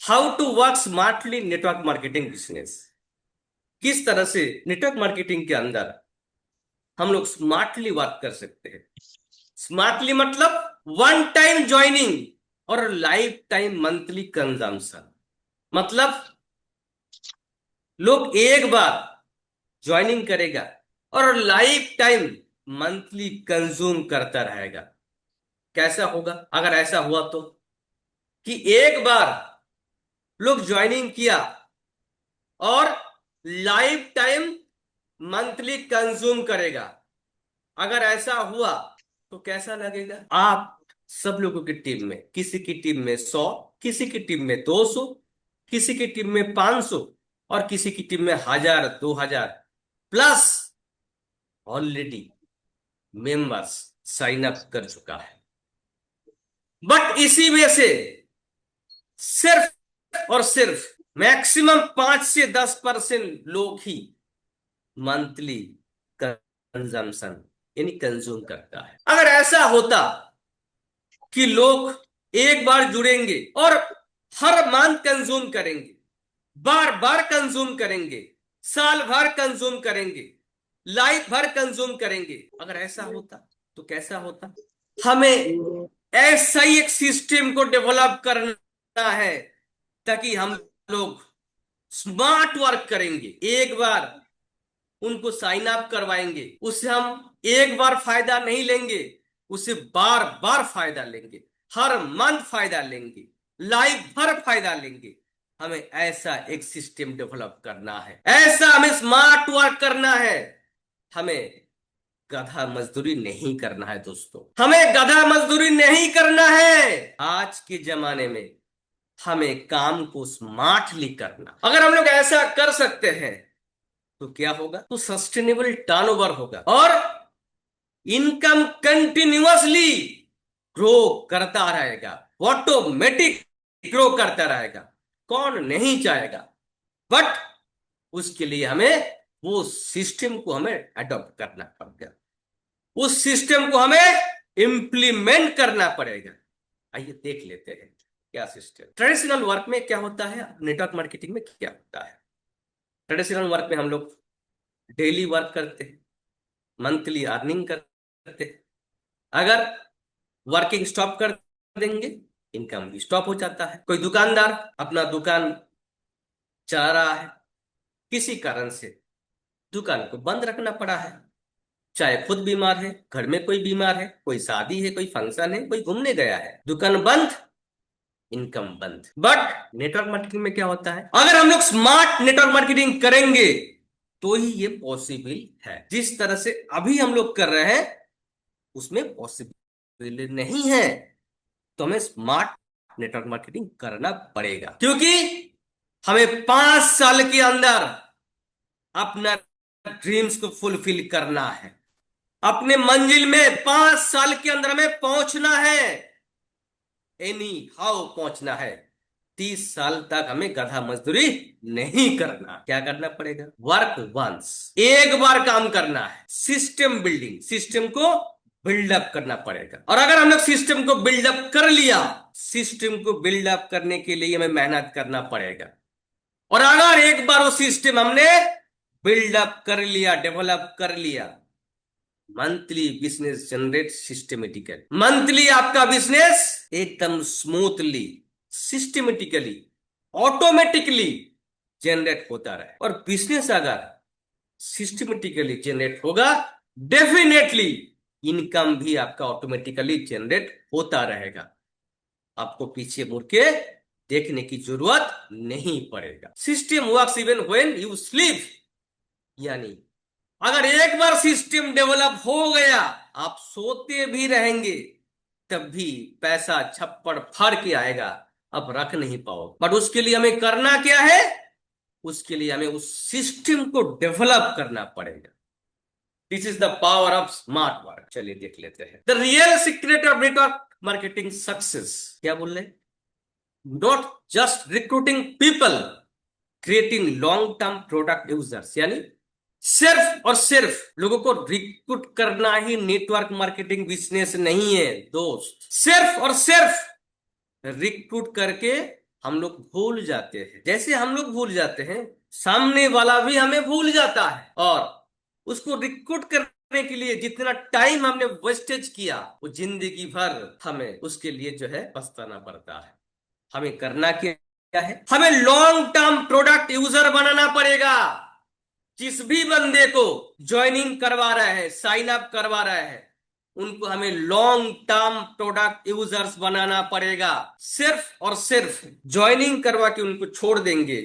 How to work smartly network marketing business. किस तरह से नेटवर्क मार्केटिंग के अंदर हम लोग स्मार्टली वर्क कर सकते हैं। स्मार्टली मतलब वन टाइम ज्वाइनिंग और लाइफ टाइम मंथली कंजम्पशन। मतलब लोग एक बार ज्वाइनिंग करेगा और लाइफ टाइम मंथली कंज्यूम करता रहेगा। कैसा होगा अगर ऐसा हुआ तो, कि एक बार लोग ज्वाइनिंग किया और लाइफ टाइम मंथली कंज्यूम करेगा। अगर ऐसा हुआ तो कैसा लगेगा। आप सब लोगों की टीम में, किसी की टीम में 100, किसी की टीम में 200, किसी की टीम में 500 और किसी की टीम में 1000 2000 plus already members sign up कर चुका है। बट इसी में से सिर्फ और सिर्फ मैक्सिमम 5 से 10% लोग ही मंथली कंजम्पशन यानी कंज्यूम करता है। अगर ऐसा होता कि लोग एक बार जुड़ेंगे और हर मंथ कंज्यूम करेंगे, बार बार कंज्यूम करेंगे, साल भर कंज्यूम करेंगे, लाइफ भर कंज्यूम करेंगे, अगर ऐसा होता तो कैसा होता। हमें ऐसा ही एक सिस्टम को डेवलप करना है ताकि हम लोग स्मार्ट वर्क करेंगे। एक बार उनको साइन अप करवाएंगे, उससे हम एक बार फायदा नहीं लेंगे, उससे बार बार फायदा लेंगे, हर मंथ फायदा लेंगे, लाइफ भर फायदा लेंगे। हमें ऐसा एक सिस्टम डेवलप करना है, ऐसा हमें स्मार्ट वर्क करना है। हमें गधा मजदूरी नहीं करना है दोस्तों, हमें गधा मजदूरी नहीं करना है। आज के जमाने में हमें काम को स्मार्टली करना। अगर हम लोग ऐसा कर सकते हैं तो क्या होगा, तो सस्टेनेबल टर्नओवर होगा और इनकम कंटिन्यूअसली ग्रो करता रहेगा, ऑटोमेटिक ग्रो करता रहेगा। कौन नहीं चाहेगा। बट उसके लिए हमें वो सिस्टम को हमें अडॉप्ट करना पड़ेगा, उस सिस्टम को हमें इंप्लीमेंट करना पड़ेगा। आइए देख लेते हैं क्या सिस्टम। ट्रेडिशनल वर्क में क्या होता है, नेटवर्क मार्केटिंग में क्या होता है। ट्रेडिशनल वर्क में हम लोग डेली वर्क करते हैं, मंथली अर्निंग करते हैं। अगर वर्किंग स्टॉप कर देंगे, इनकम भी स्टॉप हो जाता है। कोई दुकानदार अपना दुकान चला रहा है, किसी कारण से दुकान को बंद रखना पड़ा है, चाहे खुद बीमार है, घर में कोई बीमार है, कोई शादी है, कोई फंक्शन है, कोई घूमने गया है, दुकान बंद, इनकम बंद। बट नेटवर्क मार्केटिंग में क्या होता है, अगर हम लोग स्मार्ट नेटवर्क मार्केटिंग करेंगे तो ही ये पॉसिबल है। जिस तरह से अभी हम लोग कर रहे हैं उसमें पॉसिबल नहीं है। तो हमें स्मार्ट नेटवर्क मार्केटिंग करना पड़ेगा, क्योंकि हमें 5 साल के अंदर अपना ड्रीम्स को फुलफिल करना है। अपने मंजिल में 5 साल के अंदर हमें पहुंचना है, एनी हाउ पहुंचना है। 30 साल तक हमें गधा मजदूरी नहीं करना। क्या करना पड़ेगा, वर्क वंस, एक बार काम करना है। सिस्टम बिल्डिंग, सिस्टम को बिल्डअप करना पड़ेगा। और अगर हम लोग सिस्टम को बिल्डअप कर लिया, सिस्टम को बिल्डअप करने के लिए हमें मेहनत करना पड़ेगा। और अगर एक बार वो सिस्टम हमने बिल्डअप कर लिया, डेवलप कर लिया, monthly business generate systematically, monthly आपका बिजनेस एकदम स्मूथली, सिस्टमेटिकली, ऑटोमेटिकली जनरेट होता रहे। और बिजनेस अगर सिस्टमेटिकली जनरेट होगा, डेफिनेटली इनकम भी आपका ऑटोमेटिकली जनरेट होता रहेगा। आपको पीछे मुड़ के देखने की जरूरत नहीं पड़ेगा। System works even when you sleep, यानी अगर एक बार सिस्टम डेवलप हो गया, आप सोते भी रहेंगे तब भी पैसा छप्पड़ फाड़ के आएगा, आप रख नहीं पाओगे। बट उसके लिए हमें करना क्या है, उसके लिए हमें उस सिस्टम को डेवलप करना पड़ेगा। This is the power of smart work. चलिए देख लेते हैं the real secret of network marketing success. क्या बोल रहे, not just recruiting people, creating long term product users. यानी सिर्फ और सिर्फ लोगों को रिक्रूट करना ही नेटवर्क मार्केटिंग बिजनेस नहीं है दोस्त। सिर्फ और सिर्फ रिक्रूट करके हम लोग भूल जाते हैं। जैसे हम लोग भूल जाते हैं, सामने वाला भी हमें भूल जाता है, और उसको रिक्रूट करने के लिए जितना टाइम हमने वेस्टेज किया, वो जिंदगी भर हमें उसके लिए जो है पछताना पड़ता है। हमें करना क्या है? हमें लॉन्ग टर्म प्रोडक्ट यूजर बनाना पड़ेगा। जिस भी बंदे को ज्वाइनिंग करवा रहा है, साइन अप करवा रहा है, उनको हमें लॉन्ग टर्म प्रोडक्ट यूजर्स बनाना पड़ेगा। सिर्फ और सिर्फ ज्वाइनिंग करवा के उनको छोड़ देंगे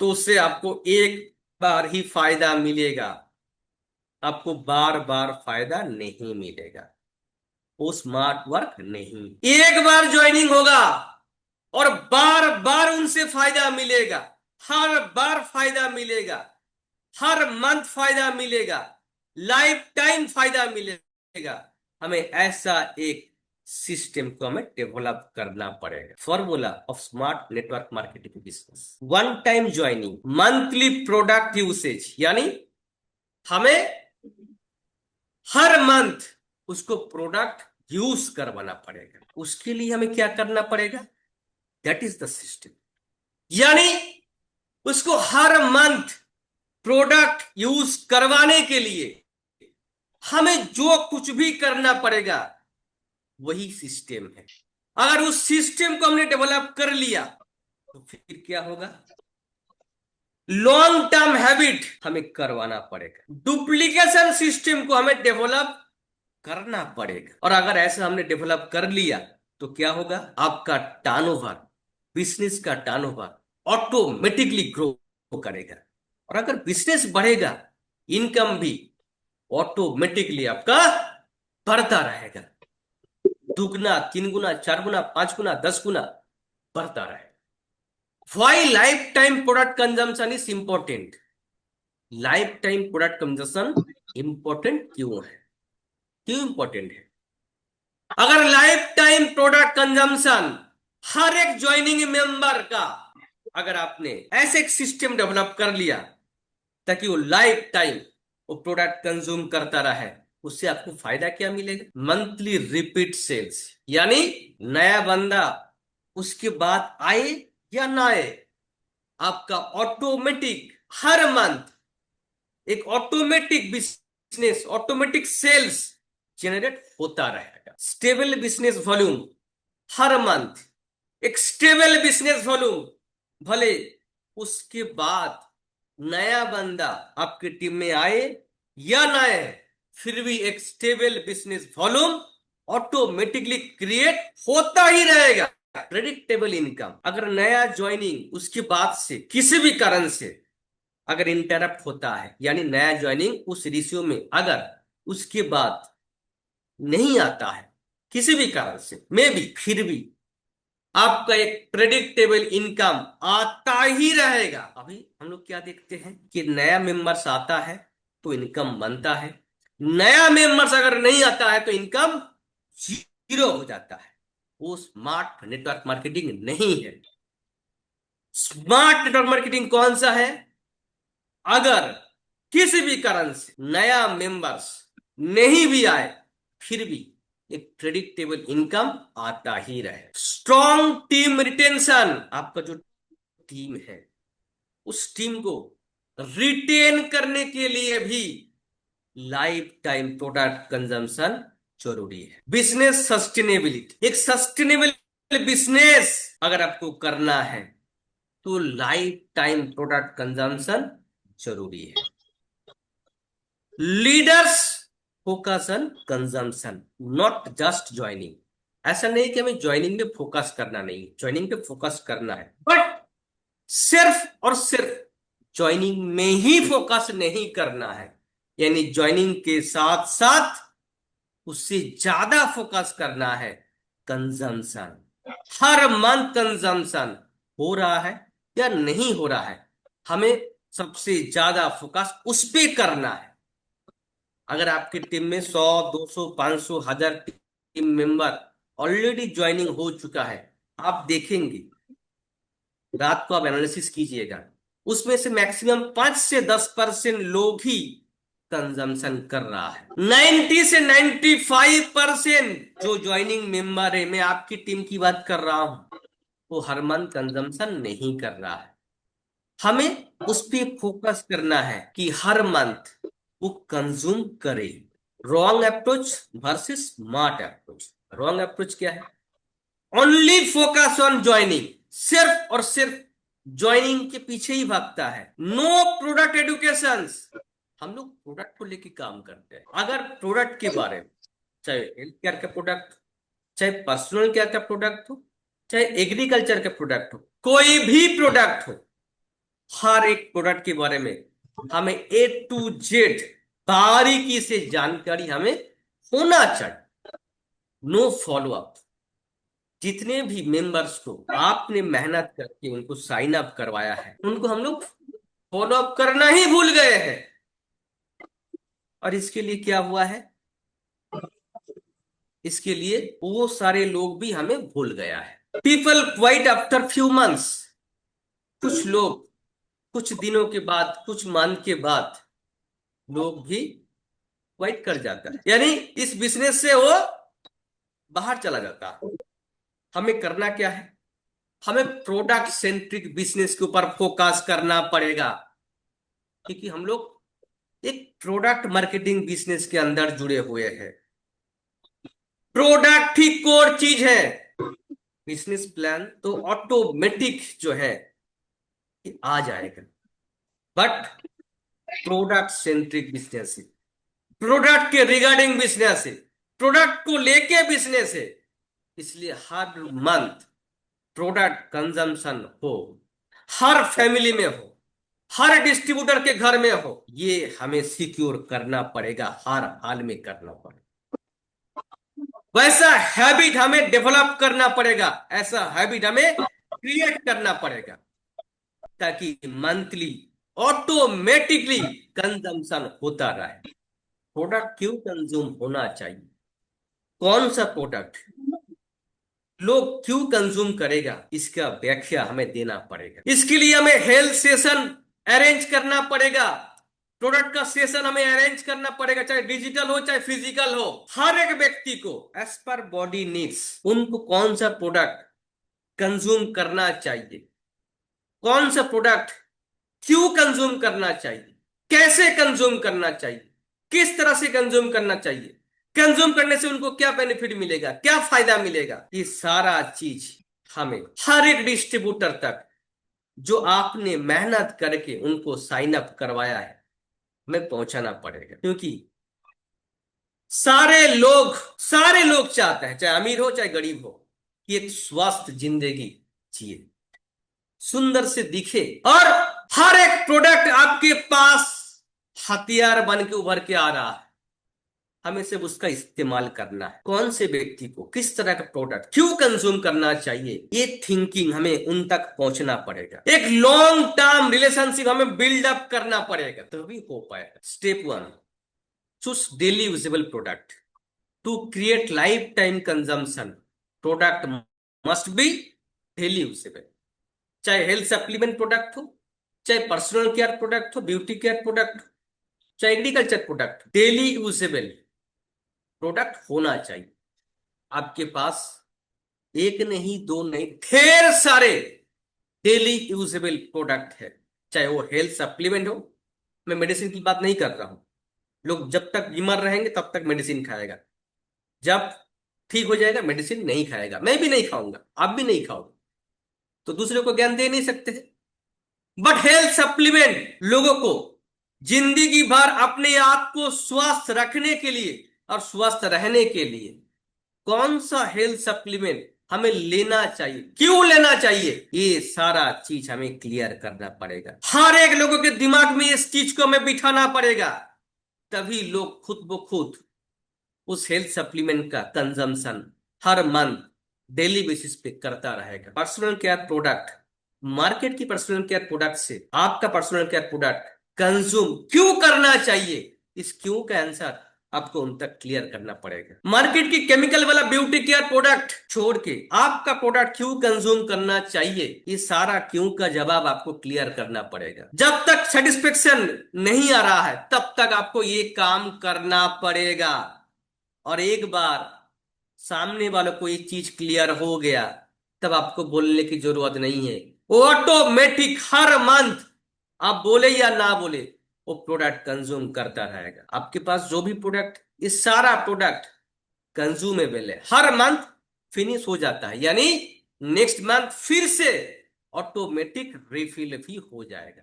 तो उससे आपको एक बार ही फायदा मिलेगा, आपको बार बार फायदा नहीं मिलेगा। वो स्मार्ट वर्क नहीं। एक बार ज्वाइनिंग होगा और बार बार उनसे फायदा मिलेगा, हर बार फायदा मिलेगा, हर मंथ फायदा मिलेगा, लाइफ टाइम फायदा मिलेगा। हमें ऐसा एक सिस्टम को हमें डेवलप करना पड़ेगा। Formula of smart network marketing business: one time joining, monthly product usage, यानी हमें हर मंथ उसको प्रोडक्ट यूज करवाना पड़ेगा। उसके लिए हमें क्या करना पड़ेगा? That is the system. यानी उसको हर मंथ प्रोडक्ट यूज करवाने के लिए हमें जो कुछ भी करना पड़ेगा वही सिस्टम है। अगर उस सिस्टम को हमने डेवलप कर लिया तो फिर क्या होगा? लॉन्ग टर्म हैबिट हमें करवाना पड़ेगा, डुप्लीकेशन सिस्टम को हमें डेवलप करना पड़ेगा। और अगर ऐसा हमने डेवलप कर लिया तो क्या होगा? आपका टर्नओवर, बिजनेस का टर्नओवर ऑटोमेटिकली ग्रो करेगा। और अगर बिजनेस बढ़ेगा, इनकम भी ऑटोमेटिकली आपका बढ़ता रहेगा। दुगना, तीन गुना, चार गुना, पांच गुना, 10 गुना बढ़ता रहेगा। Why life time product consumption is important? Life time product consumption important क्यों है? क्यों इंपॉर्टेंट है? अगर लाइफ टाइम प्रोडक्ट कंजम्पशन हर एक ज्वाइनिंग मेंबर का, अगर आपने ऐसे एक सिस्टम डेवलप कर लिया ताकि वो लाइफ टाइम वो प्रोडक्ट कंज्यूम करता रहे, उससे आपको फायदा क्या मिलेगा? मंथली रिपीट सेल्स, यानी नया बंदा उसके बाद आए या ना आए, आपका ऑटोमेटिक हर मंथ एक automatic business, automatic sales generate होता रहेगा। स्टेबल बिजनेस वॉल्यूम, हर मंथ एक स्टेबल बिजनेस वॉल्यूम। भले उसके बाद नया बंदा आपकी टीम में आए या ना आए, फिर भी एक stable business volume automatically create होता ही रहेगा। प्रेडिक्टेबल इनकम, अगर नया ज्वाइनिंग उसके बाद से किसी भी कारण से अगर इंटरप्ट होता है, यानी नया ज्वाइनिंग उस रेशियो में अगर उसके बाद नहीं आता है किसी भी कारण से, मे बी, फिर भी आपका एक प्रेडिक्टेबल इनकम आता ही रहेगा। अभी हम लोग क्या देखते हैं कि नया मेंबर्स आता है तो इनकम बनता है, नया मेंबर्स अगर नहीं आता है तो इनकम जीरो हो जाता है। वो स्मार्ट नेटवर्क मार्केटिंग नहीं है। स्मार्ट नेटवर्क मार्केटिंग कौन सा है? अगर किसी भी कारण से नया मेंबर्स नहीं भी आए, फिर भी एक प्रेडिक्टेबल इनकम आता ही रहे। स्ट्रॉन्ग टीम रिटेंशन, आपका जो टीम है उस टीम को रिटेन करने के लिए भी लाइफ टाइम प्रोडक्ट कंजम्पशन जरूरी है। बिजनेस सस्टेनेबिलिटी, एक सस्टेनेबल बिजनेस अगर आपको करना है तो लाइफ टाइम प्रोडक्ट कंजम्पशन जरूरी है। Leaders focus on consumption, not just joining. ऐसा नहीं कि हमें ज्वाइनिंग पे फोकस करना नहीं, ज्वाइनिंग पे फोकस करना है, बट सिर्फ और सिर्फ ज्वाइनिंग में ही फोकस नहीं करना है। यानी ज्वाइनिंग के साथ साथ उससे ज्यादा फोकस करना है कंजम्पशन। हर मंथ कंजम्पशन हो रहा है या नहीं हो रहा है, हमें सबसे ज्यादा फोकस उस पे करना है। अगर आपकी टीम में 100, 200, 500, 1000 टीम मेंबर ऑलरेडी ज्वाइनिंग हो चुका है, आप देखेंगे, रात को आप एनालिसिस कीजिएगा, उसमें से मैक्सिमम 5 से 10% लोग ही कंजम्पशन कर रहा है। 90 से 95% जो ज्वाइनिंग मेंबर है, मैं आपकी टीम की बात कर रहा हूं, वो हर मंथ कंजम्पशन नहीं कर रहा है। हमें उस पे फोकस करना है कि हर मंथ वो कंज्यूम करे। Wrong approach versus smart approach. Wrong approach क्या है? ओनली फोकस ऑन ज्वाइनिंग, सिर्फ और सिर्फ ज्वाइनिंग के पीछे ही भागता है। No product education. हम लोग प्रोडक्ट को लेके काम करते हैं। अगर प्रोडक्ट के बारे में, चाहे हेल्थ केयर का प्रोडक्ट, चाहे पर्सनल केयर का प्रोडक्ट हो, चाहे एग्रीकल्चर का प्रोडक्ट हो, कोई भी प्रोडक्ट हो, हर एक प्रोडक्ट के बारे में हमें A to Z बारीकी से जानकारी हमें होना चाहिए। No follow up. जितने भी मेंबर्स को आपने मेहनत करके उनको साइन अप करवाया है, उनको हम लोग फॉलो अप करना ही भूल गए हैं। और इसके लिए क्या हुआ है? इसके लिए वो सारे लोग भी हमें भूल गया है। People quite after few months. कुछ लोग कुछ दिनों के बाद, कुछ मंथ के बाद लोग भी क्वाइट कर जाता है, यानी इस बिजनेस से वो बाहर चला जाता है। हमें करना क्या है? हमें प्रोडक्ट सेंट्रिक बिजनेस के ऊपर फोकस करना पड़ेगा, क्योंकि हम लोग एक प्रोडक्ट मार्केटिंग बिजनेस के अंदर जुड़े हुए हैं। प्रोडक्ट ही कोर चीज है। बिजनेस प्लान तो ऑटोमेटिक जो है ये आ जाएगा, बट प्रोडक्ट सेंट्रिक बिजनेस है, प्रोडक्ट के रिगार्डिंग बिजनेस है, प्रोडक्ट को लेके बिजनेस है। इसलिए हर मंथ प्रोडक्ट कंजम्पशन हो, हर फैमिली में हो, हर डिस्ट्रीब्यूटर के घर में हो, ये हमें सिक्योर करना पड़ेगा, हर हाल में करना पड़ेगा। वैसा हैबिट हमें डेवलप करना पड़ेगा, ऐसा हैबिट हमें क्रिएट करना पड़ेगा, ताकि मंथली ऑटोमेटिकली कंजम्पशन होता रहे। प्रोडक्ट क्यों कंज्यूम होना चाहिए? कौन सा प्रोडक्ट लोग क्यों कंज्यूम करेगा, इसका व्याख्या हमें देना पड़ेगा। इसके लिए हमें हेल्थ सेशन अरेंज करना पड़ेगा। प्रोडक्ट का सेशन हमें अरेंज करना पड़ेगा, चाहे डिजिटल हो चाहे फिजिकल हो। हर एक व्यक्ति को एज पर बॉडी नीड्स उनको कौन सा प्रोडक्ट कंज्यूम करना चाहिए, कौन सा प्रोडक्ट क्यों कंज्यूम करना चाहिए, कैसे कंज्यूम करना चाहिए, किस तरह से कंज्यूम करना चाहिए, कंज्यूम करने से उनको क्या बेनिफिट मिलेगा, क्या फायदा मिलेगा, ये सारा चीज हमें हर एक डिस्ट्रीब्यूटर तक जो आपने मेहनत करके उनको साइन अप करवाया है, हमें पहुंचाना पड़ेगा। क्योंकि सारे लोग चाहते हैं, चाहे अमीर हो चाहे गरीब हो, कि एक स्वस्थ जिंदगी जिए, सुंदर से दिखे। और हर एक प्रोडक्ट आपके पास हथियार बन के उभर के आ रहा है, हमें सिर्फ उसका इस्तेमाल करना है। कौन से व्यक्ति को किस तरह का प्रोडक्ट क्यों कंज्यूम करना चाहिए, ये थिंकिंग हमें उन तक पहुंचना पड़ेगा। एक लॉन्ग टर्म रिलेशनशिप हमें बिल्डअप करना पड़ेगा, तभी हो पाएगा। Step 1, choose daily usable product to create life time consumption. Product must be daily usable, चाहे हेल्थ सप्लीमेंट प्रोडक्ट हो, चाहे पर्सनल केयर प्रोडक्ट हो, ब्यूटी केयर प्रोडक्ट हो, चाहे agriculture product, daily usable product होना चाहिए आपके पास। एक नहीं, दो नहीं, ढेर सारे डेली यूजेबल प्रोडक्ट है। चाहे वो हेल्थ सप्लीमेंट हो, मैं मेडिसिन की बात नहीं कर रहा हूं। लोग जब तक बीमार रहेंगे तब तक मेडिसिन खाएगा, जब ठीक हो जाएगा मेडिसिन नहीं खाएगा। मैं भी नहीं खाऊंगा, आप भी नहीं खाओगे, तो दूसरे को ज्ञान दे नहीं सकते। बट हेल्थ सप्लीमेंट लोगों को जिंदगी भर अपने आप को स्वस्थ रखने के लिए और स्वस्थ रहने के लिए कौन सा हेल्थ सप्लीमेंट हमें लेना चाहिए, क्यों लेना चाहिए, ये सारा चीज हमें क्लियर करना पड़ेगा। हर एक लोगों के दिमाग में इस चीज को हमें बिठाना पड़ेगा, तभी लोग खुद ब खुद उस हेल्थ सप्लीमेंट का कंजम्पशन हर मंथ डेली बेसिस पे करता रहेगा। पर्सनल केयर प्रोडक्ट, मार्केट की पर्सनल केयर प्रोडक्ट से आपका पर्सनल केयर प्रोडक्ट कंज्यूम क्यों करना चाहिए, इस क्यों का आंसर आपको उन तक क्लियर करना पड़ेगा। मार्केट की केमिकल वाला ब्यूटी केयर प्रोडक्ट छोड़ के आपका प्रोडक्ट क्यों कंज्यूम करना चाहिए, ये सारा क्यों का जवाब आपको क्लियर करना पड़ेगा। जब तक सेटिस्फेक्शन नहीं आ रहा है तब तक आपको ये काम करना पड़ेगा। और एक बार सामने वालों को ये चीज क्लियर हो गया, तब आपको बोलने की जरूरत नहीं है। वो ऑटोमेटिक हर मंथ आप बोले या ना बोले वो प्रोडक्ट कंज्यूम करता रहेगा। आपके पास जो भी प्रोडक्ट, ये सारा प्रोडक्ट कंज्यूमेबल है, हर मंथ फिनिश हो जाता है, यानी नेक्स्ट मंथ फिर से ऑटोमेटिक रिफिल भी हो जाएगा।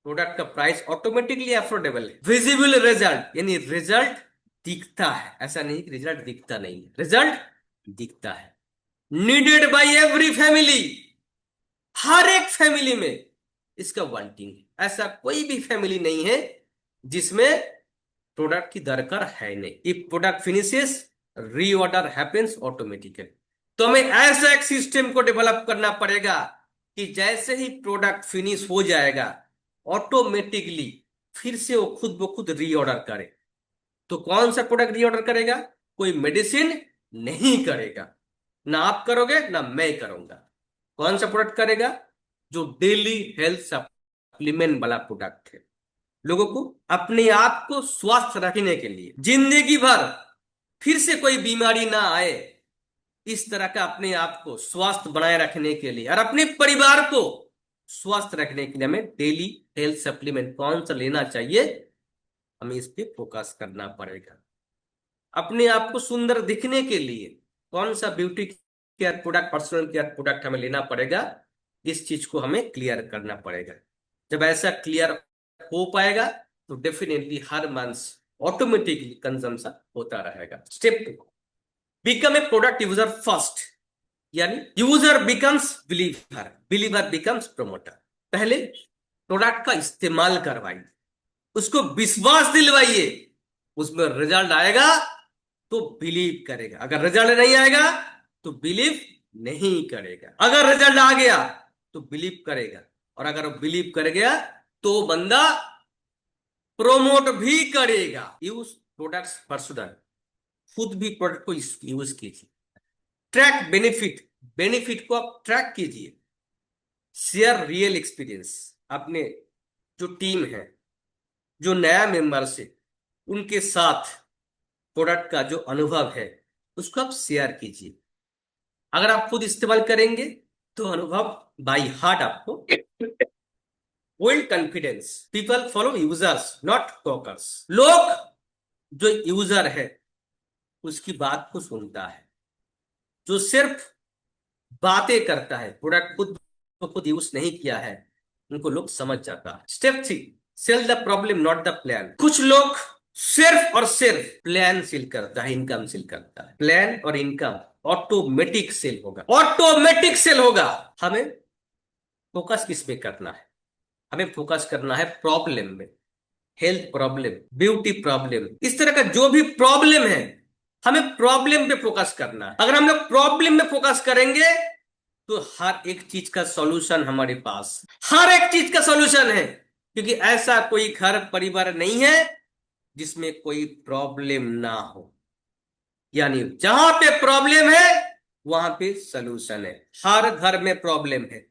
प्रोडक्ट का प्राइस ऑटोमेटिकली अफोर्डेबल है। विजिबल रिजल्ट यानी रिजल्ट दिखता है, ऐसा नहीं कि रिजल्ट दिखता नहीं है, रिजल्ट दिखता है। नीडेड बाय एवरी फैमिली, हर एक फैमिली में इसका वांटिंग है। ऐसा कोई भी फैमिली नहीं है जिसमें प्रोडक्ट की दरकार है नहीं। If product finishes, reorder happens automatically. तो हमें ऐसा एक सिस्टम को डेवलप करना पड़ेगा कि जैसे ही प्रोडक्ट फिनिश हो जाएगा ऑटोमेटिकली फिर से वो खुद ब खुद रीऑर्डर करे। तो कौन सा प्रोडक्ट रीऑर्डर करेगा? कोई मेडिसिन नहीं करेगा, ना आप करोगे ना मैं करूंगा। कौन सा प्रोडक्ट करेगा? जो डेली हेल्थ सप्लीमेंट वाला प्रोडक्ट है। लोगों को अपने आप को स्वस्थ रखने के लिए, जिंदगी भर फिर से कोई बीमारी ना आए, इस तरह का अपने आप को स्वस्थ बनाए रखने के लिए और अपने परिवार को स्वस्थ रखने के लिए हमें डेली हेल्थ सप्लीमेंट कौन सा लेना चाहिए, हमें इस पे फोकस करना पड़ेगा। अपने आप को सुंदर दिखने के लिए कौन सा beauty care product, personal care product हमें लेना पड़ेगा, इस चीज को हमें क्लियर करना पड़ेगा। जब ऐसा क्लियर हो पाएगा तो डेफिनेटली हर मंथ ऑटोमेटिकली कंजम्पशन होता रहेगा। Step 2, become a product user first, यानी user becomes believer, believer becomes promoter. पहले प्रोडक्ट का इस्तेमाल करवाइए, उसको विश्वास दिलवाइए, उसमें रिजल्ट आएगा तो बिलीव करेगा। अगर रिजल्ट नहीं आएगा तो बिलीव नहीं करेगा। अगर रिजल्ट आ गया तो बिलीव करेगा, और अगर वो बिलीव कर गया तो बंदा प्रोमोट भी करेगा। यूज प्रोडक्ट्स पर्सनल, खुद भी प्रोडक्ट को यूज कीजिए। ट्रैक बेनिफिट, बेनिफिट को आप ट्रैक कीजिए। शेयर रियल एक्सपीरियंस, अपने जो टीम है, जो नया मेंबर्स है, उनके साथ प्रोडक्ट का जो अनुभव है उसको आप शेयर कीजिए। अगर आप खुद इस्तेमाल करेंगे तो अनुभव बाय हार्ट आपको। Build confidence, people follow users not talkers. लोग जो यूजर है उसकी बात को सुनता है, जो सिर्फ बातें करता है, प्रोडक्ट खुद को खुद यूज नहीं किया है, उनको लोग समझ जाता है। Step 3, sell the problem not the plan. कुछ लोग सिर्फ और सिर्फ प्लान सेल करता है, इनकम सेल करता है। प्लान और इनकम ऑटोमेटिक सेल होगा, ऑटोमेटिक सेल होगा। हमें फोकस किस पे करना है? हमें फोकस करना है प्रॉब्लम में। हेल्थ प्रॉब्लम, ब्यूटी प्रॉब्लम, इस तरह का जो भी प्रॉब्लम है हमें प्रॉब्लम पे फोकस करना है। अगर हम लोग प्रॉब्लम में फोकस करेंगे तो हर एक चीज का सॉल्यूशन हमारे पास, हर एक चीज का सॉल्यूशन है। क्योंकि ऐसा कोई घर परिवार नहीं है जिसमें कोई प्रॉब्लम ना हो, यानी जहां पे प्रॉब्लम है वहां पे सॉल्यूशन है। हर घर में प्रॉब्लम है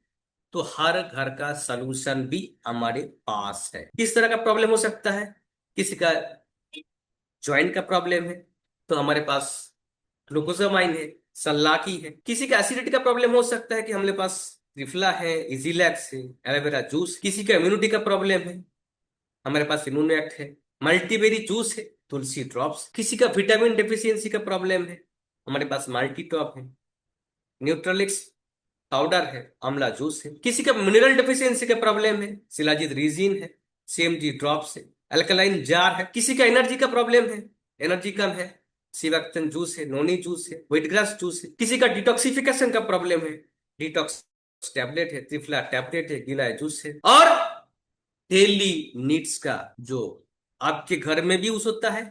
तो हर घर का सलूशन भी हमारे पास है। किस तरह का प्रॉब्लम हो सकता है? किसी का ज्वाइंट का प्रॉब्लम है तो हमारे पास ग्लूकोसामाइन है, सल्लाकी है। किसी का एसिडिटी का प्रॉब्लम हो सकता है कि हमारे पास त्रिफला है, इजीलैक्स है, एलोवेरा जूस। किसी का इम्यूनिटी का प्रॉब्लम है, हमारे पास इम्यूनएक्ट है, मल्टीबेरी जूस है, तुलसी ड्रॉप्स। किसी का विटामिन डेफिशिएंसी का प्रॉब्लम है, हमारे पास मल्टी टॉप है, न्यूट्रलिक्स पाउडर है, आंवला जूस है। किसी का मिनरल डेफिशिएंसी का प्रॉब्लम है, शिलाजीत रीजिन है, सीएमजी ड्रॉप्स है, अल्कलाइन जार है। किसी का एनर्जी का प्रॉब्लम है, एनर्जी कम है, सिवाक्टन जूस है, नोनी जूस है, व्हीट ग्रास जूस है। किसी का डिटॉक्सिफिकेशन का प्रॉब्लम है, डिटॉक्स टैबलेट है, त्रिफला टैबलेट है, गिलाय जूस है। और डेली नीड्स का जो आपके घर में भी यूज होता है,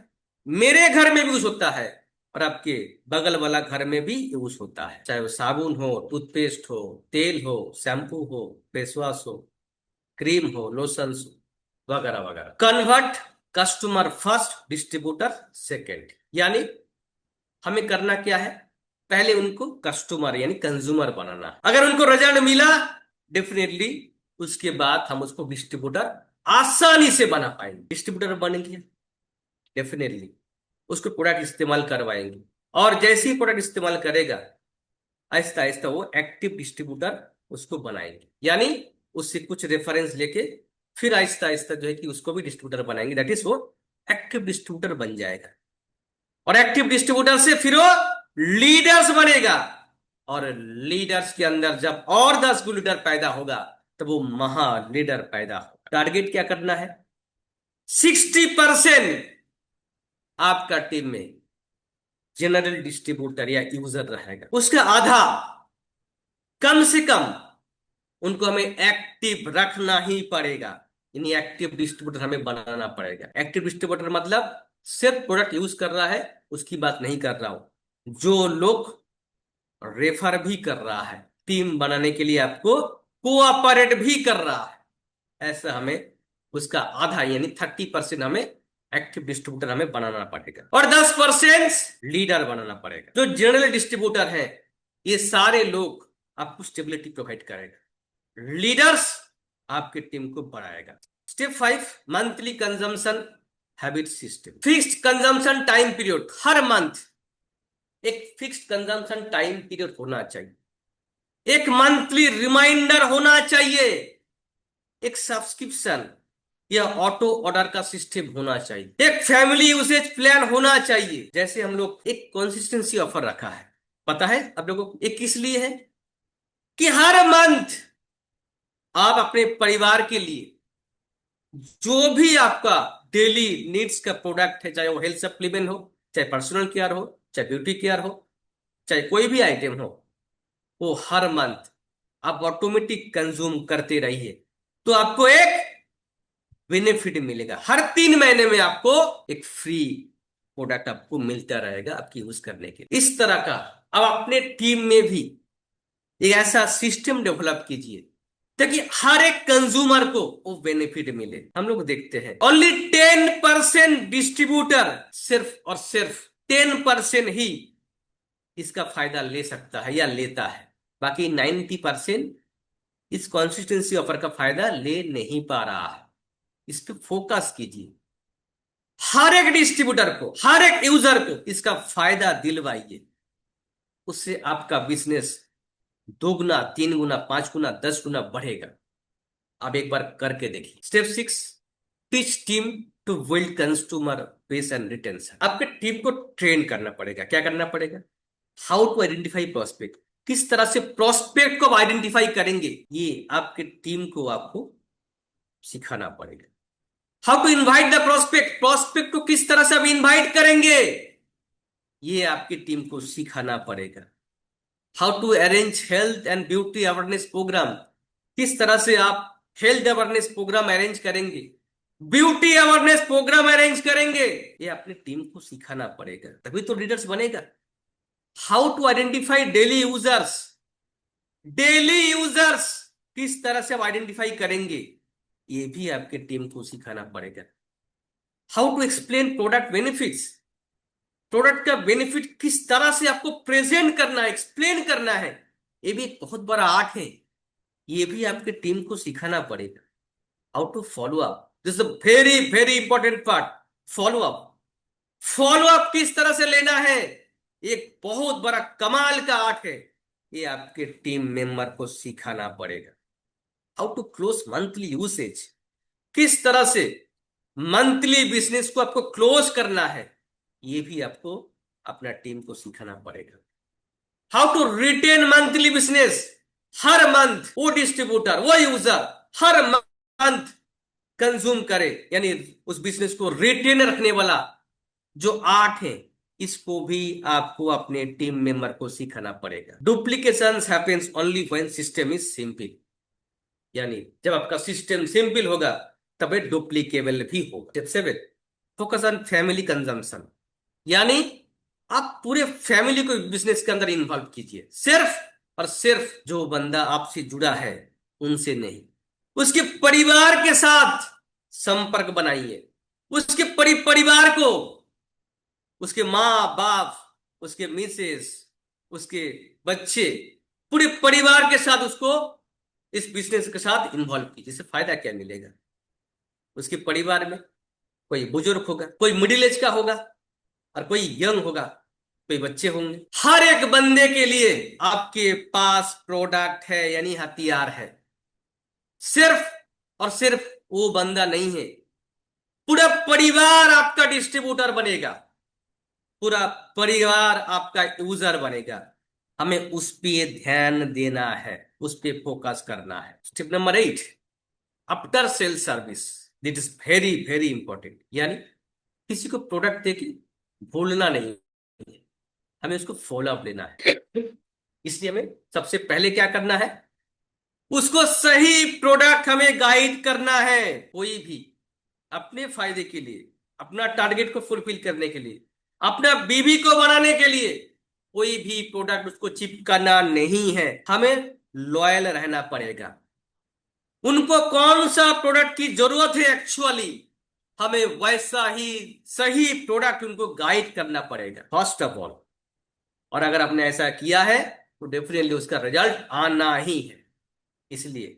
मेरे घर में भी यूज होता है, और आपके बगल वाला घर में भी यूज होता है, चाहे वो साबुन हो, टूथपेस्ट हो, तेल हो, शैम्पू हो, फेस वॉश हो, क्रीम हो, लोशन हो, वगैरह वगैरह। Convert customer first, distributor second. यानी हमें करना क्या है? पहले उनको कस्टमर यानी कंज्यूमर बनाना। अगर उनको रिजल्ट मिला डेफिनेटली उसके बाद हम उसको डिस्ट्रीब्यूटर आसानी से बना पाएंगे। डिस्ट्रीब्यूटर बनेंगे डेफिनेटली उसको प्रोडक्ट इस्तेमाल करवाएंगे, और जैसे ही प्रोडक्ट इस्तेमाल करेगा आहिस्ता आहिस्ता वो एक्टिव डिस्ट्रीब्यूटर उसको बनाएंगे, यानी उससे कुछ रेफरेंस लेके फिर आहिस्ता आहिस्ता जो है कि उसको भी डिस्ट्रीब्यूटर बनाएंगे, दैट इज वो एक्टिव डिस्ट्रीब्यूटर बन जाएगा। और एक्टिव डिस्ट्रीब्यूटर से फिर वो लीडर्स बनेगा, और लीडर्स के अंदर जब और 10 लीडर पैदा होगा तो वो महा लीडर पैदा होगा। टारगेट क्या करना है? 60% आपका टीम में जनरल डिस्ट्रीब्यूटर या यूजर रहेगा, उसका आधा कम से कम उनको हमें एक्टिव रखना ही पड़ेगा, यानी एक्टिव डिस्ट्रीब्यूटर हमें बनाना पड़ेगा। एक्टिव डिस्ट्रीब्यूटर मतलब सिर्फ प्रोडक्ट यूज कर रहा है उसकी बात नहीं कर रहा हूं, जो लोग रेफर भी कर रहा है, टीम बनाने के लिए आपको कोऑपरेट भी कर रहा है, ऐसा हमें उसका आधा यानी 30% हमें एक्टिव डिस्ट्रीब्यूटर हमें बनाना पड़ेगा, और 10% लीडर बनाना पड़ेगा। जो जनरल डिस्ट्रीब्यूटर है ये सारे लोग आपको स्टेबिलिटी प्रोवाइड करेगा, लीडर्स आपकी टीम को बढ़ाएगा। Step 5, monthly consumption habit system. Fixed consumption time period, हर मंथ एक फिक्स्ड कंजम्पशन टाइम पीरियड होना चाहिए, एक मंथली रिमाइंडर होना चाहिए, एक सब्सक्रिप्शन या ऑटो ऑर्डर का सिस्टम होना चाहिए, एक फैमिली यूसेज प्लान होना चाहिए। जैसे हम लोग एक कंसिस्टेंसी ऑफर रखा है, पता है आप लोगों को एक किस लिए है? कि हर मंथ आप अपने परिवार के लिए जो भी आपका डेली नीड्स का प्रोडक्ट है, चाहे वो हेल्थ सप्लीमेंट हो, चाहे पर्सनल केयर हो, चाहे ब्यूटी केयर हो, चाहे कोई भी आइटम हो, वो हर मंथ आप ऑटोमेटिक कंज्यूम करते रहिए, तो आपको एक बेनिफिट मिलेगा। हर 3 महीने में आपको एक फ्री प्रोडक्ट आपको मिलता रहेगा आपकी यूज करने के। इस तरह का अब अपने टीम में भी एक ऐसा सिस्टम डेवलप कीजिए ताकि हर एक कंज्यूमर को वो बेनिफिट मिले। हम लोग देखते हैं ओनली 10% डिस्ट्रीब्यूटर, सिर्फ और सिर्फ 10% ही इसका फायदा ले सकता है या लेता है, बाकी 90% इस कंसिस्टेंसी ऑफर का फायदा ले नहीं पा रहा है। इस पे फोकस कीजिए, हर एक डिस्ट्रीब्यूटर को, हर एक यूजर को इसका फायदा दिलवाइए, उससे आपका बिजनेस 2 गुना, 3 गुना, 5 गुना, 10 गुना बढ़ेगा। आप एक बार करके देखिए। Step 6, teach team to build consumer base and retention. आपके टीम को ट्रेन करना पड़ेगा। क्या करना पड़ेगा? हाउ टू आइडेंटिफाई प्रोस्पेक्ट, किस तरह से प्रोस्पेक्ट को आइडेंटिफाई करेंगे, ये आपके टीम को आपको सिखाना पड़ेगा। How to invite the prospect, prospect को किस तरह से आप इनवाइट करेंगे, ये आपकी टीम को सिखाना पड़ेगा। How to arrange health and beauty awareness program, किस तरह से आप हेल्थ अवेयरनेस प्रोग्राम अरेंज करेंगे, ब्यूटी अवेयरनेस प्रोग्राम अरेंज करेंगे, ये अपनी टीम को सिखाना पड़ेगा, तभी तो लीडर्स बनेगा। How to identify daily users, daily users किस तरह से आप आइडेंटिफाई करेंगे, ये भी आपके टीम को सिखाना पड़ेगा। How to explain product benefits, product का बेनिफिट किस तरह से आपको प्रेजेंट करना है, एक्सप्लेन करना है, ये भी एक बहुत बड़ा आर्ट है, ये भी आपके टीम को सिखाना पड़ेगा। How to follow up, this is very very important part, follow up. Follow up किस तरह से लेना है, एक बहुत बड़ा कमाल का आर्ट है, ये आपके टीम मेंबर को सिखाना पड़ेगा। How to close monthly usage, किस तरह से मंथली बिजनेस को आपको क्लोज करना है, ये भी आपको अपना टीम को सिखाना पड़ेगा। How to retain monthly business, हर मंथ वो डिस्ट्रीब्यूटर, वो यूजर हर मंथ कंज्यूम करे, यानी उस बिजनेस को रिटेन रखने वाला जो आर्ट है, इसको भी आपको अपने टीम मेंबर को सिखाना पड़ेगा। Duplication happens only when system is simple, यानी जब आपका सिस्टम सिंपल होगा तब डुप्लीकेबल भी होगा। Step 7, focus on family consumption, यानी आप पूरे फैमिली को बिजनेस के अंदर इन्वॉल्व कीजिए, सिर्फ और सिर्फ जो बंदा आपसे जुड़ा है उनसे नहीं, उसके परिवार के साथ संपर्क बनाइए, उसके परिवार को, उसके माँ बाप, उसके मिसेस, उसके बच्चे, पूरे परिवार के साथ उसको इस बिजनेस के साथ इन्वॉल्व कीजिए। इससे फायदा क्या मिलेगा? उसके परिवार में कोई बुजुर्ग होगा, कोई मिडिल एज का होगा और कोई यंग होगा, कोई बच्चे होंगे। हर एक बंदे के लिए आपके पास प्रोडक्ट है, यानी हथियार है। सिर्फ और सिर्फ वो बंदा नहीं है, पूरा परिवार आपका डिस्ट्रीब्यूटर बनेगा, पूरा परिवार आपका यूजर बनेगा। हमें उस पे ध्यान देना है, उस पे फोकस करना है। Step number 8, after sale service. This is very very important. यानी किसी को प्रोडक्ट देके भूलना नहीं है, हमें उसको फॉलो अप लेना है। इसलिए हमें सबसे पहले क्या करना है, उसको सही प्रोडक्ट हमें गाइड करना है। कोई भी अपने फायदे के लिए, अपना टारगेट को फुलफिल करने के लिए, अपना बीवी को बनाने के लिए कोई भी प्रोडक्ट उसको चिपकाना नहीं है। हमें लॉयल रहना पड़ेगा। उनको कौन सा प्रोडक्ट की जरूरत है एक्चुअली, हमें वैसा ही सही प्रोडक्ट उनको गाइड करना पड़ेगा फर्स्ट ऑफ ऑल। और अगर आपने ऐसा किया है तो डेफिनेटली उसका रिजल्ट आना ही है। इसलिए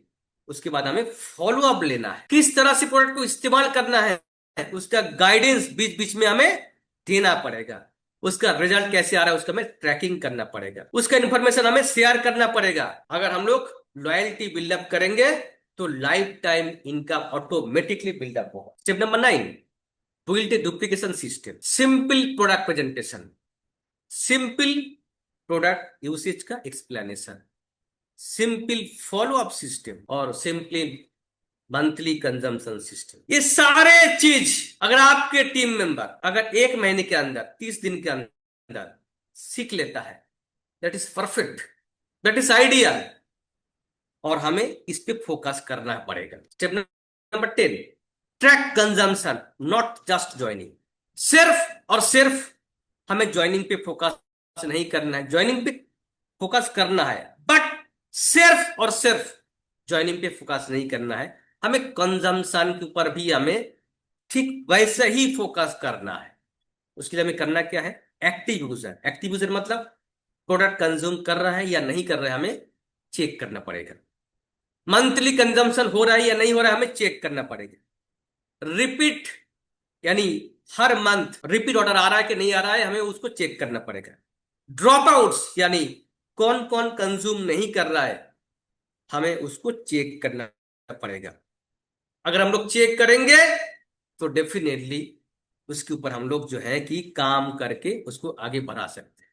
उसके बाद हमें फॉलो अप लेना है, किस तरह से प्रोडक्ट को इस्तेमाल करना है, उसका गाइडेंस बीच बीच में हमें देना पड़ेगा। उसका रिजल्ट कैसे आ रहा है उसका हमें ट्रैकिंग करना पड़ेगा, उसका इंफॉर्मेशन हमें शेयर करना पड़ेगा। अगर हम लोग लॉयल्टी बिल्डअप करेंगे तो life time income automatically build up होगा। Step number 9, build a duplication system. Simple product presentation, simple product usage का explanation, simple follow up system और सिंपल मंथली कंजम्पशन सिस्टम। ये सारे चीज अगर आपके टीम मेंबर अगर 1 महीने के अंदर 30 दिन के अंदर सीख लेता है, that is perfect, that is ideal. और हमें इस पे फोकस करना पड़ेगा। Step number 10, track consumption not just joining. सिर्फ और सिर्फ हमें ज्वाइनिंग पे फोकस नहीं करना है, ज्वाइनिंग पे फोकस करना है, बट सिर्फ और सिर्फ ज्वाइनिंग पे फोकस नहीं करना है, हमें कंजम्पशन के ऊपर भी हमें ठीक वैसे ही फोकस करना है। उसके लिए हमें करना क्या है, एक्टिव यूजर। एक्टिव यूजर मतलब प्रोडक्ट कंज्यूम कर रहा है या नहीं कर रहा है, हमें चेक करना पड़ेगा। मंथली कंजम्पशन हो रहा है या नहीं हो रहा है, हमें चेक करना पड़ेगा। रिपीट, यानी हर मंथ रिपीट ऑर्डर आ रहा है कि नहीं आ रहा है, हमें उसको चेक करना पड़ेगा। ड्रॉप आउट्स, यानी कौन कौन कंज्यूम नहीं कर रहा है, हमें उसको चेक करना पड़ेगा। अगर हम लोग चेक करेंगे तो डेफिनेटली उसके ऊपर हम लोग जो है कि काम करके उसको आगे बढ़ा सकते हैं।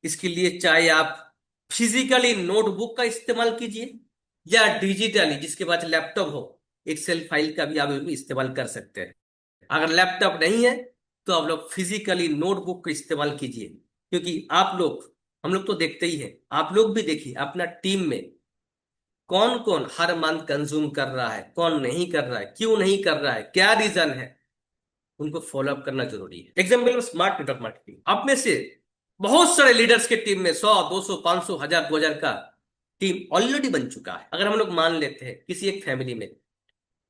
इसके लिए चाहे आप फिजिकली नोटबुक का इस्तेमाल कीजिए या डिजिटली, जिसके पास लैपटॉप हो, एक्सेल फाइल का भी आप इस्तेमाल कर सकते हैं। अगर लैपटॉप नहीं है तो आप लोग फिजिकली नोटबुक का इस्तेमाल कीजिए, क्योंकि आप लोग, हम लोग तो देखते ही हैं, आप लोग भी देखिए अपना टीम में कौन कौन हर मंथ कंज्यूम कर रहा है, कौन नहीं कर रहा है, क्यों नहीं कर रहा है, क्या रीजन है, उनको फॉलो अप करना जरूरी है। एग्जाम्पल स्मार्ट नेटवर्क मार्केटिंग, आप में से बहुत सारे लीडर्स के टीम में 100 200 500 1000 2000 का टीम ऑलरेडी बन चुका है। अगर हम लोग मान लेते हैं किसी एक फैमिली में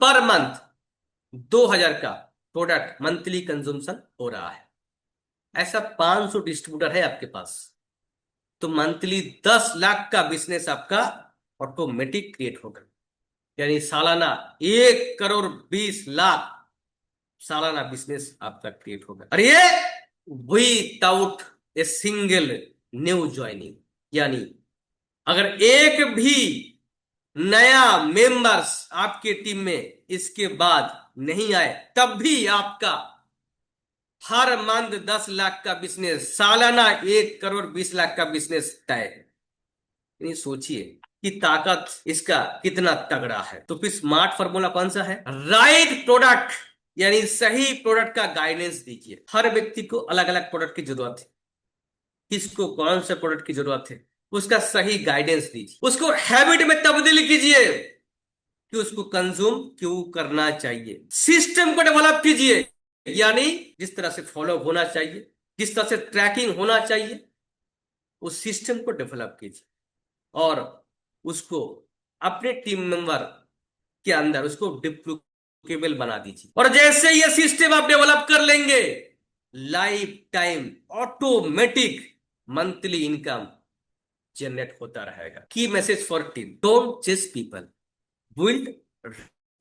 पर मंथ 2000 का प्रोडक्ट मंथली कंज्यूमशन हो रहा है, ऐसा 500 डिस्ट्रीब्यूटर है आपके पास, तो मंथली 10 लाख का बिजनेस आपका ऑटोमेटिक क्रिएट होगा। यानी सालाना 1 करोड़ 20 लाख सालाना बिजनेस आपका क्रिएट होगा। और ये without a single new joining. यानी अगर एक भी नया मेंबर्स आपके टीम में इसके बाद नहीं आए, तब भी आपका हर मंथ 10 लाख का बिजनेस, सालाना 1 करोड़ 20 लाख का बिजनेस तय है। यानी सोचिए कि ताकत इसका कितना तगड़ा है। तो फिर स्मार्ट फॉर्मूला कौन सा है, राइट प्रोडक्ट, यानी सही प्रोडक्ट का गाइडेंस दीजिए। हर व्यक्ति को अलग अलग प्रोडक्ट की जरूरत है, किसको कौन से प्रोडक्ट की जरूरत है, उसका सही गाइडेंस दीजिए। उसको हैबिट में तब्दील कीजिए कि उसको कंज्यूम क्यों करना चाहिए। सिस्टम को डेवलप कीजिए, यानी जिस तरह से फॉलो होना चाहिए, जिस तरह से ट्रैकिंग होना चाहिए, उस सिस्टम को डेवलप कीजिए और उसको अपने टीम मेंबर के अंदर उसको डिप्लॉयबल बना दीजिए। और जैसे ये सिस्टम आप डेवलप कर लेंगे, life time automatic monthly income generate होता रहेगा। Key message for team, don't chase people, build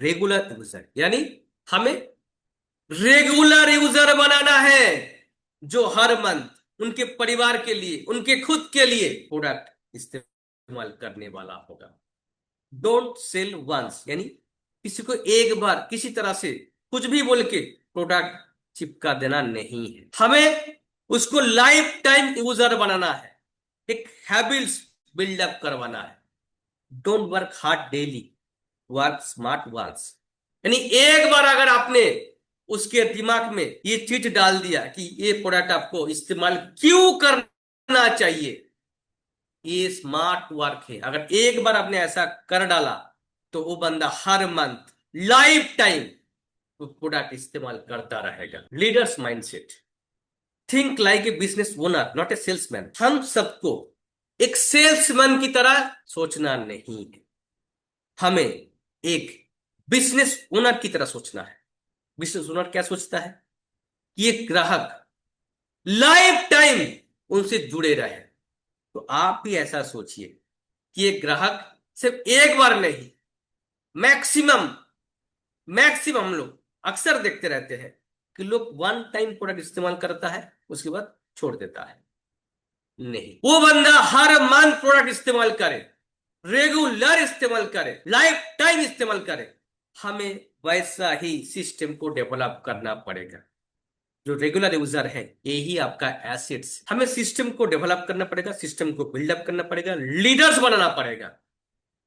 regular user. यानी हमें रेगुलर यूजर बनाना है जो हर मंथ उनके परिवार के लिए, उनके खुद के लिए प्रोडक्ट इस्तेमाल करने वाला होगा। डोंट सेल वंस, यानी किसी को एक बार किसी तरह से कुछ भी बोल के प्रोडक्ट चिपका देना नहीं है। हमें उसको लाइफ टाइम यूजर बनाना है, एक हैबिट्स बिल्डअप करवाना है। Don't work hard daily, work smart once. यानी एक बार अगर आपने उसके दिमाग में ये चीज डाल दिया कि ये प्रोडक्ट आपको इस्तेमाल क्यों करना चाहिए, ये स्मार्ट वर्क है, अगर एक बार आपने ऐसा कर डाला तो वो बंदा हर मंथ लाइफ टाइम वो प्रोडक्ट इस्तेमाल करता रहेगा। Leaders mindset, think like a business owner not a salesman. हम सबको एक सेल्समैन की तरह सोचना नहीं है, हमें एक बिजनेस ओनर की तरह सोचना है। बिजनेस ओनर क्या सोचता है? ये ग्राहक लाइफ टाइम उनसे जुड़े रहे। तो आप भी ऐसा सोचिए कि ये ग्राहक सिर्फ एक बार नहीं, मैक्सिमम मैक्सिमम हम लोग अक्सर देखते रहते हैं कि लोग वन टाइम प्रोडक्ट इस्तेमाल करता है, उसके बाद छोड़ देता है। नहीं, वो बंदा हर मंथ प्रोडक्ट इस्तेमाल करे, रेगुलर इस्तेमाल करे, लाइफ टाइम इस्तेमाल करे। हमें वैसा ही सिस्टम को डेवलप करना पड़ेगा। जो रेगुलर यूजर है यही आपका एसेट्स। हमें सिस्टम को डेवलप करना पड़ेगा, सिस्टम को बिल्डअप करना पड़ेगा, लीडर्स बनाना पड़ेगा।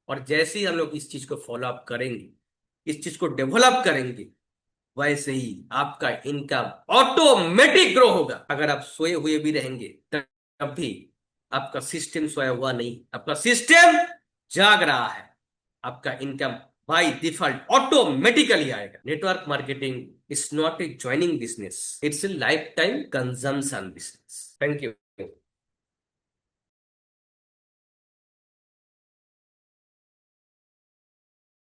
और जैसे ही हम लोग इस चीज को फॉलो अप करेंगे, इस चीज को डेवलप करेंगे, वैसे ही आपका इनकम ऑटोमेटिक ग्रो होगा। अगर आप सोए हुए भी रहेंगे तब भी आपका सिस्टम सोया हुआ नहीं, आपका सिस्टम जाग रहा है। आपका इनकम बाय डिफॉल्ट ऑटोमेटिकली आएगा। Network marketing is not a joining business, it's a life time consumption business. Thank you.